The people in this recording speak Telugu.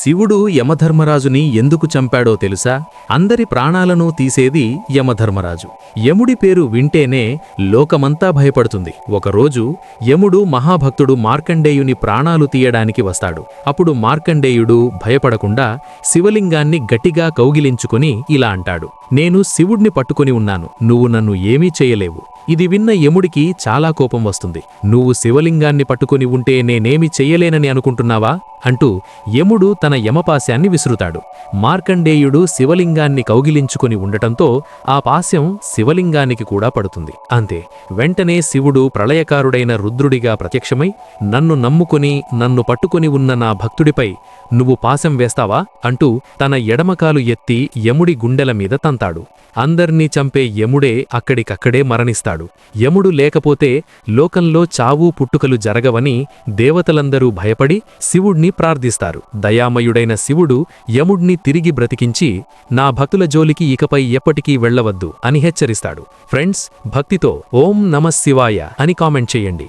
శివుడు యమధర్మరాజుని ఎందుకు చంపాడో తెలుసా? అందరి ప్రాణాలను తీసేది యమధర్మరాజు. యముడి పేరు వింటేనే లోకమంతా భయపడుతుంది. ఒకరోజు యముడు మహాభక్తుడు మార్కండేయుని ప్రాణాలు తీయడానికి వస్తాడు. అప్పుడు మార్కండేయుడు భయపడకుండా శివలింగాన్ని గట్టిగా కౌగిలించుకుని ఇలా అంటాడు, నేను శివుణ్ణి పట్టుకుని ఉన్నాను, నువ్వు నన్ను ఏమీ చేయలేవు. ఇది విన్న యముడికి చాలా కోపం వస్తుంది. నువ్వు శివలింగాన్ని పట్టుకుని ఉంటే నేనేమి చెయ్యలేనని అనుకుంటున్నావా అంటూ యముడు తన యమపాశాన్ని విసురుతాడు. మార్కండేయుడు శివలింగాన్ని కౌగిలించుకుని ఉండటంతో ఆ పాశం శివలింగానికి కూడా పడుతుంది. అంతే, వెంటనే శివుడు ప్రళయకారుడైన రుద్రుడిగా ప్రత్యక్షమై, నన్ను నమ్ముకుని నన్ను పట్టుకుని ఉన్న నా భక్తుడిపై నువ్వు పాశం వేస్తావా అంటూ తన ఎడమకాలు ఎత్తి యముడి గుండెల మీద తంతాడు. అందర్నీ చంపే యముడే అక్కడికక్కడే మరణిస్తాడు. యముడు లేకపోతే లోకంలో చావు పుట్టుకలు జరగవని దేవతలందరూ భయపడి శివుణ్ణి ప్రార్థిస్తారు. దయామయుడైన శివుడు యముడ్ని తిరిగి బ్రతికించి, నా భక్తుల జోలికి ఇకపై ఎప్పటికీ వెళ్లవద్దు అని హెచ్చరిస్తాడు. ఫ్రెండ్స్, భక్తితో ఓం నమః శివాయ అని కామెంట్ చేయండి.